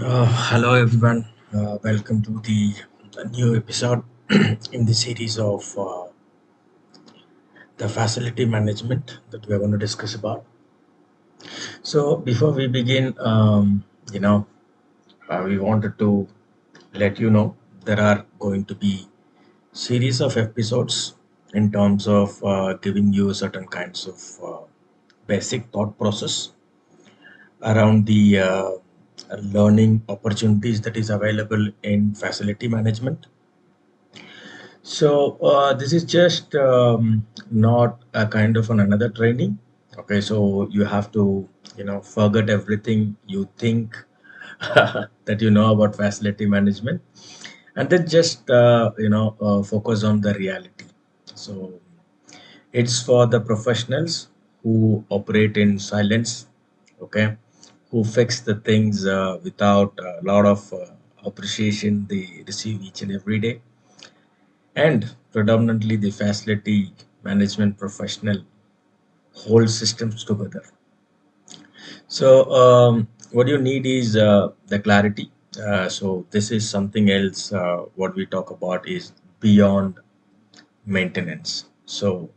Hello, everyone. Welcome to the new episode in the series of the facility management that we're going to discuss about. So, before we begin, you know, we wanted to let you know there are going to be series of episodes in terms of giving you certain kinds of basic thought process around the learning opportunities that is available in facility management. So this is just not a kind of another training. Okay, so you have to forget everything you think that you know about facility management, and then just focus on the reality. So it's for the professionals who operate in silence. Okay, who fix the things without a lot of appreciation they receive each and every day, and predominantly the facility management professional hold systems together. So what you need is the clarity. So this is something else. What we talk about is beyond maintenance. So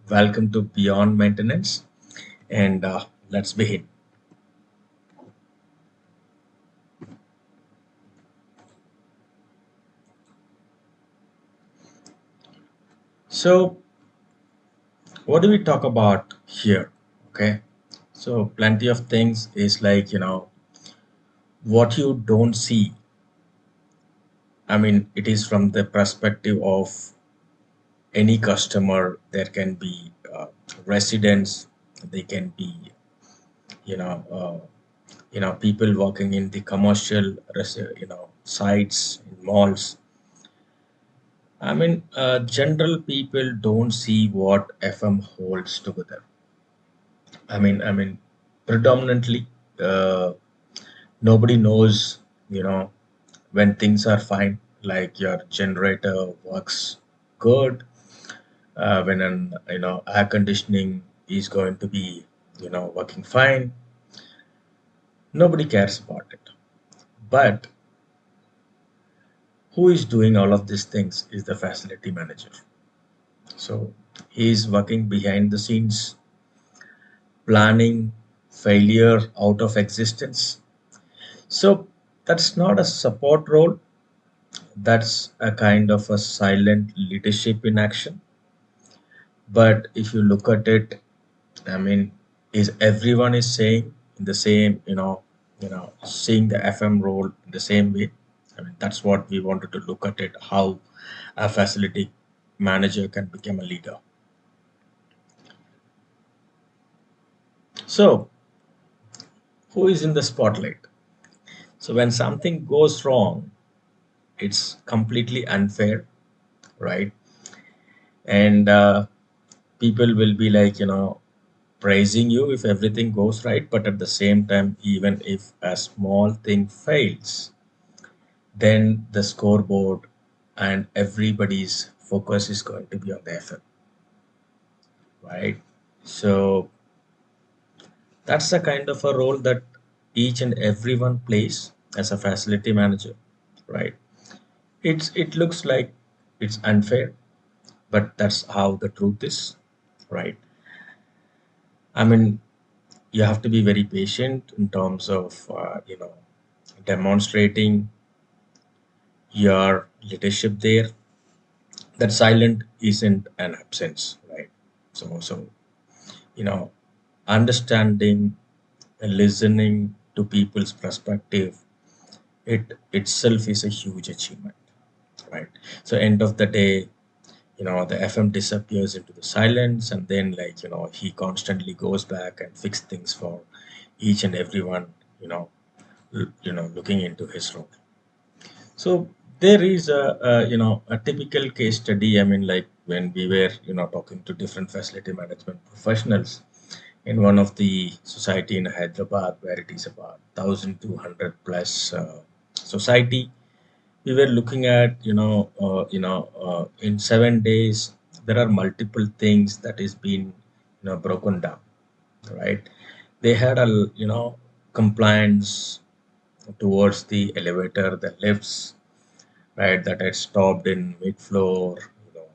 welcome to beyond maintenance, and let's begin. So what do we talk about here? Okay, so plenty of things is like what you don't see. I mean, it is from the perspective of any customer. There can be residents, they can be, you know, people working in the commercial, sites, in malls. I mean, general people don't see what FM holds together. I mean, predominantly, uh, nobody knows, you know, when things are fine, like your generator works good, when an air conditioning is going to be working fine. Nobody cares about it, but who is doing all of these things is the facility manager. So he is working behind the scenes, planning failure out of existence. So that's not a support role, that's a kind of a silent leadership in action. But if you look at it, I mean, is everyone is saying in the same, seeing the FM role in the same way? I mean, that's what we wanted to look at it, how a facility manager can become a leader. So, who is in the spotlight? So, when something goes wrong, it's completely unfair, right? And people will be like, praising you if everything goes right, but at the same time, even if a small thing fails, then the scoreboard and everybody's focus is going to be on the effort, right? So that's the kind of a role that each and everyone plays as a facility manager, right? It looks like it's unfair, but that's how the truth is, right? I mean, you have to be very patient in terms of demonstrating your leadership there. That silent isn't an absence, right? So you know understanding and listening to people's perspective, it itself is a huge achievement, right? So end of the day, the FM disappears into the silence, and then he constantly goes back and fix things for each and everyone, you know looking into his role. So there is a typical case study. I mean, like when we were talking to different facility management professionals in one of the society in Hyderabad, where it is about 1,200 plus society. We were looking at in 7 days there are multiple things that is being broken down, right? They had a compliance towards the elevator, the lifts, right, that had stopped in mid floor.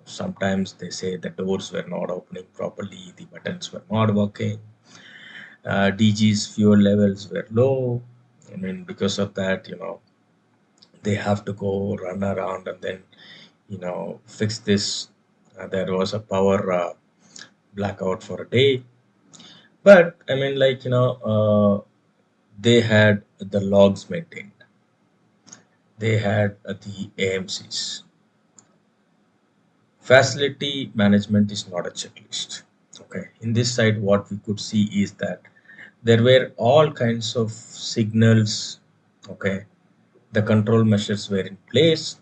Sometimes they say the doors were not opening properly, the buttons were not working, DG's fuel levels were low. I mean, because of that, they have to go run around and then, fix this. There was a power blackout for a day. But I mean, they had the logs maintained, they had the AMCs. Facility management is not a checklist. Okay. In this side, what we could see is that there were all kinds of signals. Okay. The control measures were in place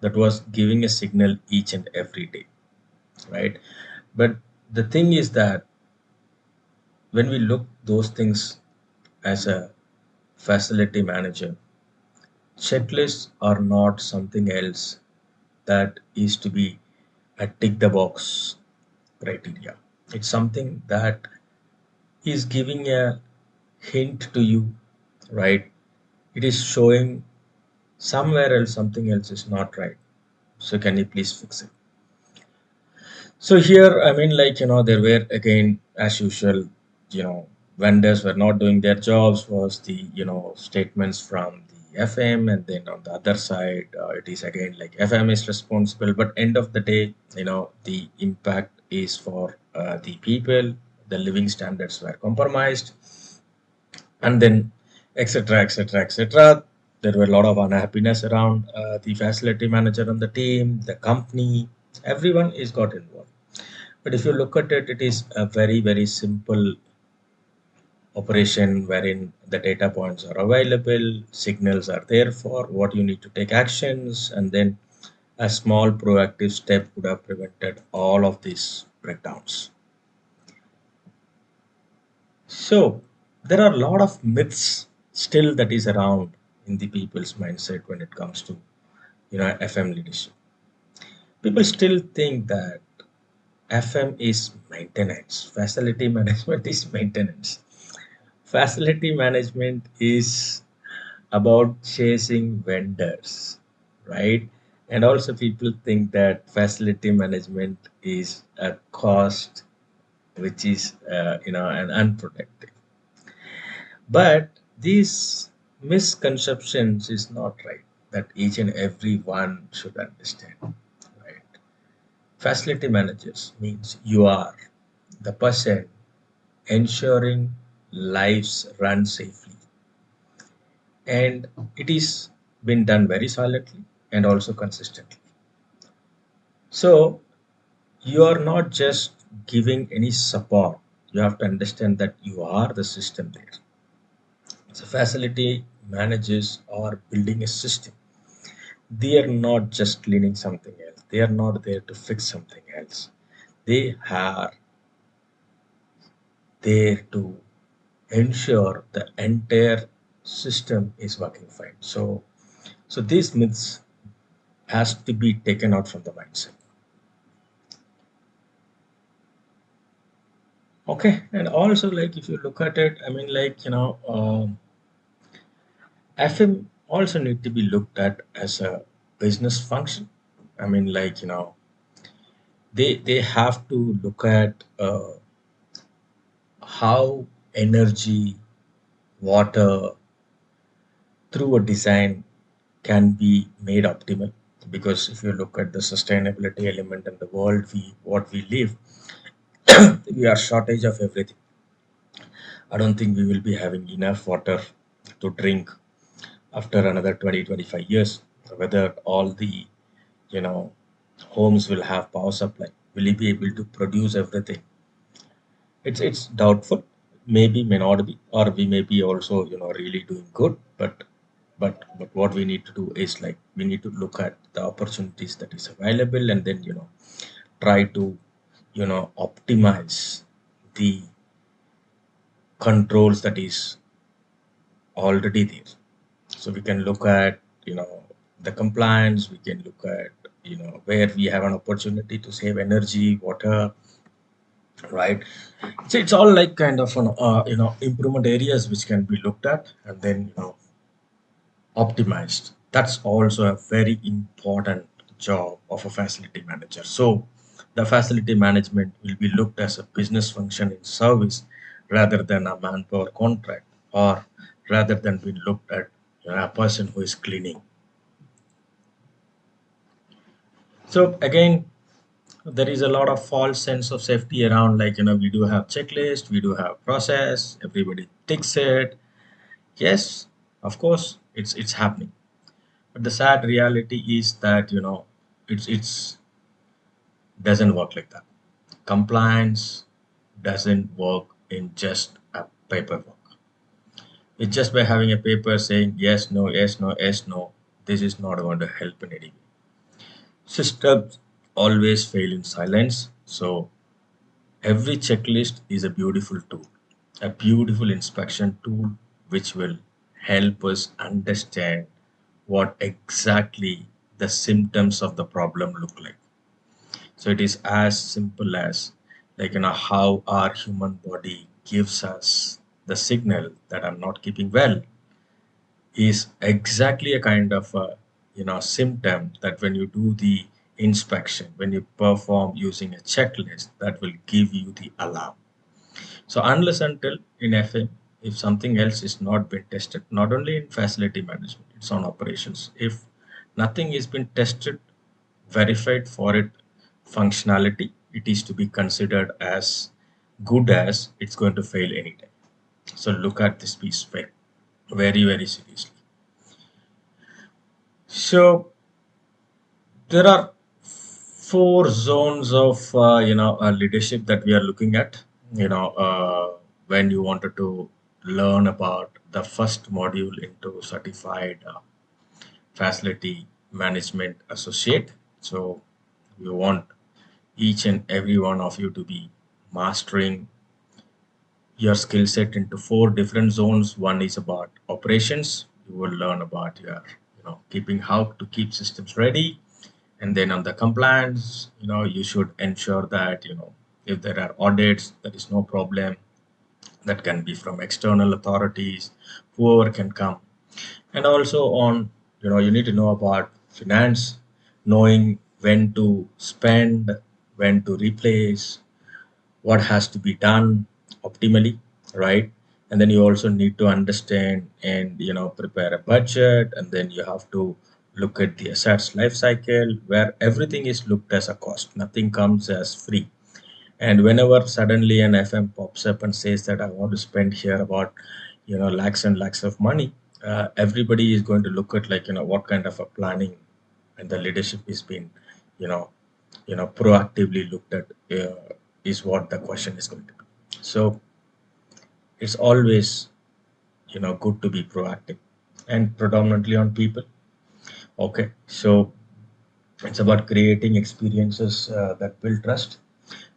that was giving a signal each and every day. Right. But the thing is that when we look those things as a facility manager, checklists are not something else that is to be a tick the box criteria. It's something that is giving a hint to you, right? It is showing somewhere else something else is not right. So can you please fix it? So here, I mean, there were again, as usual, vendors were not doing their jobs, was the, statements from the FM. And then on the other side, it is again like FM is responsible. But end of the day, the impact is for the people, the living standards were compromised. And then etc etc etc, there were a lot of unhappiness around the facility manager and the team, the company, everyone is got involved. But if you look at it, it is a very, very simple operation wherein the data points are available, signals are there for what you need to take actions, and then a small proactive step would have prevented all of these breakdowns. So there are a lot of myths still that is around in the people's mindset when it comes to FM leadership. People still think that FM is maintenance, facility management is maintenance. Facility management is about chasing vendors, right? And also, people think that facility management is a cost which is, an unprotected. But these misconceptions is not right that each and every one should understand, right? Facility managers means you are the person ensuring lives run safely, and it is been done very silently and also consistently. So you are not just giving any support, you have to understand that you are the system there. So facility managers are building a system. They are not just cleaning something else, they are not there to fix something else. They are there to ensure the entire system is working fine. So these myths has to be taken out from the mindset. Okay, and also if you look at it, I mean FM also need to be looked at as a business function. I mean they have to look at how energy, water through a design can be made optimal. Because if you look at the sustainability element in the world we what we live, we are shortage of everything. I don't think we will be having enough water to drink after another 20-25 years. Whether all the you know homes will have power supply, will he be able to produce everything? It's doubtful. Maybe, may not be, or we may be also really doing good. But what we need to do is we need to look at the opportunities that is available, and then try to optimize the controls that is already there. So we can look at the compliance, we can look at where we have an opportunity to save energy, water, right? So it's all kind of improvement areas which can be looked at, and then optimized. That's also a very important job of a facility manager. So the facility management will be looked as a business function in service rather than a manpower contract, or rather than being looked at, a person who is cleaning. So again, there is a lot of false sense of safety around, like, we do have checklist, we do have process, everybody ticks it. Yes, of course, it's happening. But the sad reality is that, it's doesn't work like that. Compliance doesn't work in just a paperwork. It's just by having a paper saying yes, no, yes, no, yes, no. This is not going to help in any way. Systems always fail in silence. So every checklist is a beautiful tool, a beautiful inspection tool which will help us understand what exactly the symptoms of the problem look like. So it is as simple as, like, how our human body gives us the signal that I'm not keeping well is exactly a kind of a, symptom that when you do the inspection, when you perform using a checklist, that will give you the alarm. So unless until in FM, if something else is not been tested, not only in facility management, it's on operations. If nothing is been tested, verified for it functionality, it is to be considered as good as it's going to fail anytime. So look at this piece very, very seriously. So there are four zones of leadership that we are looking at. When you wanted to learn about the first module into certified facility management associate. So we want each and every one of you to be mastering your skill set into four different zones. One is about operations. You will learn about your, keeping how to keep systems ready. And then on the compliance, you should ensure that, if there are audits, there is no problem. That can be from external authorities, whoever can come. And also on, you need to know about finance, knowing when to spend, when to replace, what has to be done optimally, right? And then you also need to understand and, prepare a budget, and then you have to look at the assets life cycle where everything is looked as a cost, nothing comes as free. And whenever suddenly an FM pops up and says that I want to spend here about, lakhs and lakhs of money, everybody is going to look at, like, what kind of a planning and the leadership is being, you know, proactively looked at, is what the question is going to be. So it's always, good to be proactive and predominantly on people. Okay, so it's about creating experiences that build trust.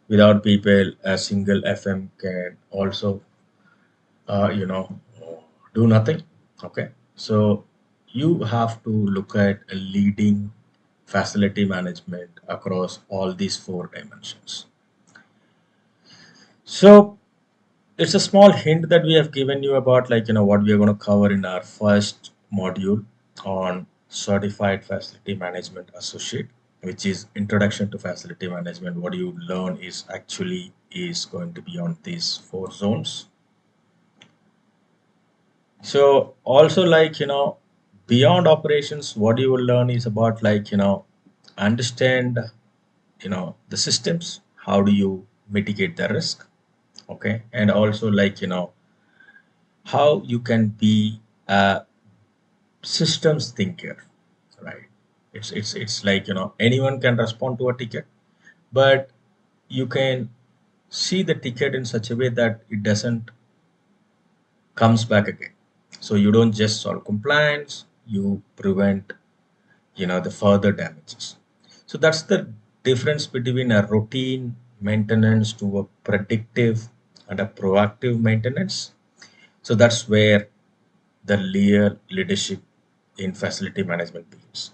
Without people, a single FM can also, uh, you know, do nothing. Okay. So you have to look at a leading facility management across all these four dimensions. So it's a small hint that we have given you about, like, what we are going to cover in our first module on certified facility management associate, which is introduction to facility management. What you learn is actually is going to be on these four zones. So also, like, beyond operations, what you will learn is about, like, understand, the systems. How do you mitigate the risk? Okay. And also, like, how you can be a systems thinker, right? It's like, anyone can respond to a ticket, but you can see the ticket in such a way that it doesn't comes back again. So you don't just solve compliance, you prevent, the further damages. So that's the difference between a routine maintenance to a predictive and a proactive maintenance. So that's where the leadership in facility management begins.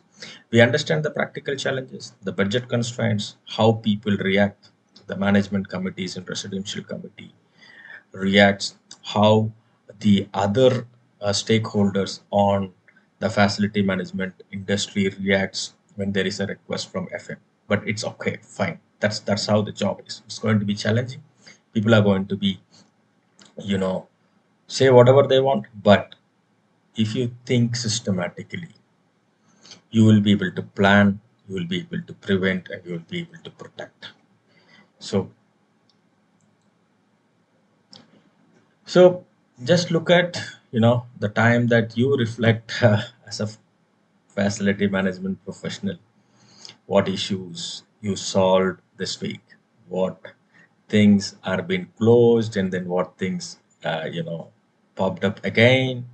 We understand the practical challenges, the budget constraints, how people react, the management committees and residential committee reacts, how the other stakeholders on the facility management industry reacts when there is a request from FM. But it's okay, fine. That's how the job is. It's going to be challenging. People are going to be, you know, say whatever they want. But if you think systematically, you will be able to plan, you will be able to prevent, and you will be able to protect. So, so just look at the time that you reflect as a facility management professional. What issues you solved this week? What things are being closed, and then what things popped up again?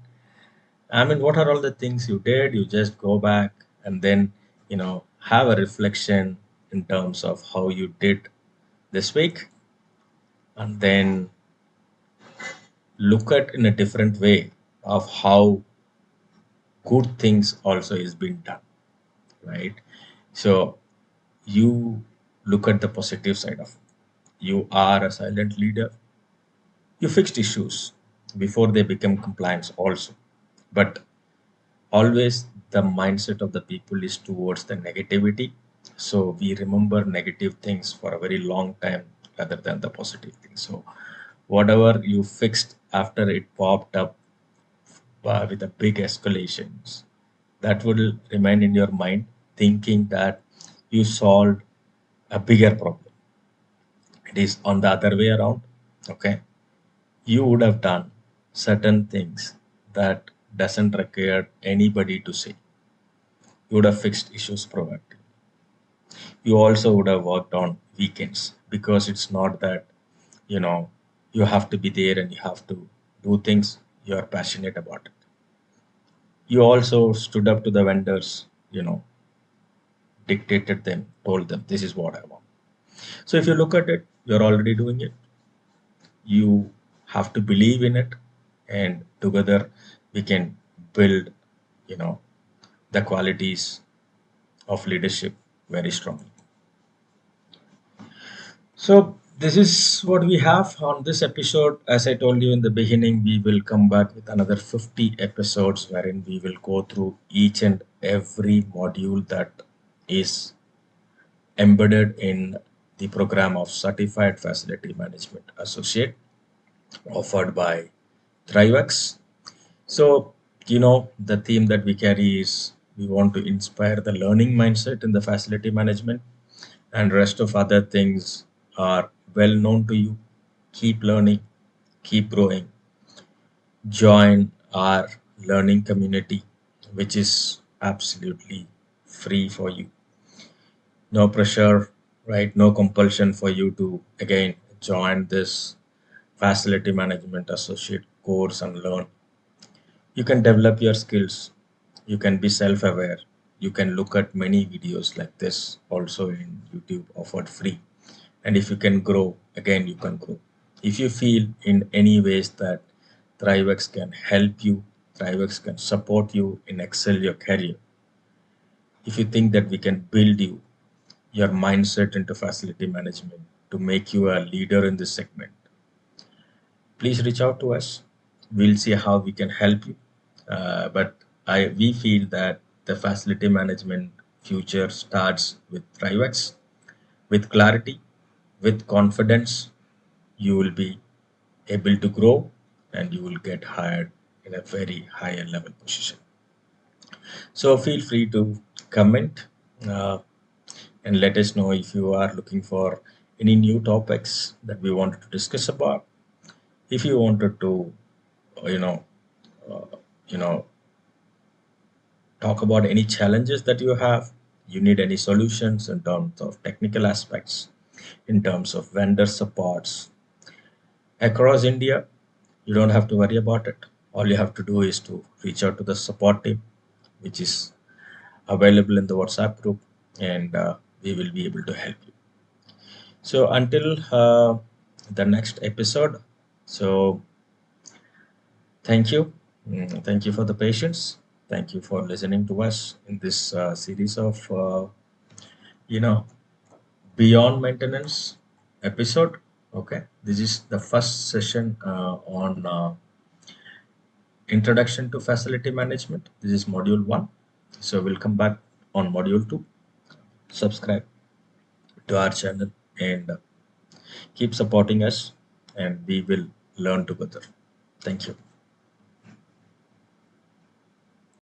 I mean, what are all the things you did? You just go back and then have a reflection in terms of how you did this week, and then look at in a different way of how good things also is being done, right? So you look at the positive side of it. You are a silent leader. You fixed issues before they become compliance also. But always the mindset of the people is towards the negativity. So we remember negative things for a very long time rather than the positive things. So whatever you fixed after it popped up with a big escalations, that will remain in your mind thinking that you solved a bigger problem. It is on the other way around. Okay, you would have done certain things that doesn't require anybody to say. You would have fixed issues proactively. You also would have worked on weekends because it's not that you know you have to be there and you have to do things you are passionate about it. You also stood up to the vendors, dictated them, told them this is what I want. So if you look at it, you're already doing it. You have to believe in it, and together we can build, you know, the qualities of leadership very strongly. So this is what we have on this episode. As I told you in the beginning, we will come back with another 50 episodes wherein we will go through each and every module that is embedded in the program of Certified Facility Management Associate offered by ThrvyX. So, the theme that we carry is we want to inspire the learning mindset in the facility management, and rest of other things are well known to you. Keep learning, keep growing, join our learning community, which is absolutely free for you. No pressure, right? No compulsion for you to again join this facility management associate course and learn. You can develop your skills. You can be self-aware. You can look at many videos like this also in YouTube offered free. And if you can grow, again you can grow. If you feel in any ways that ThrvyX can help you, ThrvyX can support you in excel your career. If you think that we can build you your mindset into facility management to make you a leader in this segment, please reach out to us. We'll see how we can help you. But we feel that the facility management future starts with ThrvyX, with clarity, with confidence. You will be able to grow and you will get hired in a very higher level position. So feel free to comment uh, and let us know if you are looking for any new topics that we wanted to discuss about. If you wanted to, you know, you know, talk about any challenges that you have, you need any solutions in terms of technical aspects, in terms of vendor supports across India, you don't have to worry about it. All you have to do is to reach out to the support team, which is available in the WhatsApp group, and we will be able to help you. So until the next episode, so thank you. Thank you for the patience. Thank you for listening to us in this series of, you know, beyond maintenance episode. Okay, this is the first session on Introduction to Facility Management. This is module 1. So we'll come back on module 2. Subscribe to our channel and keep supporting us, and we will learn together. Thank you.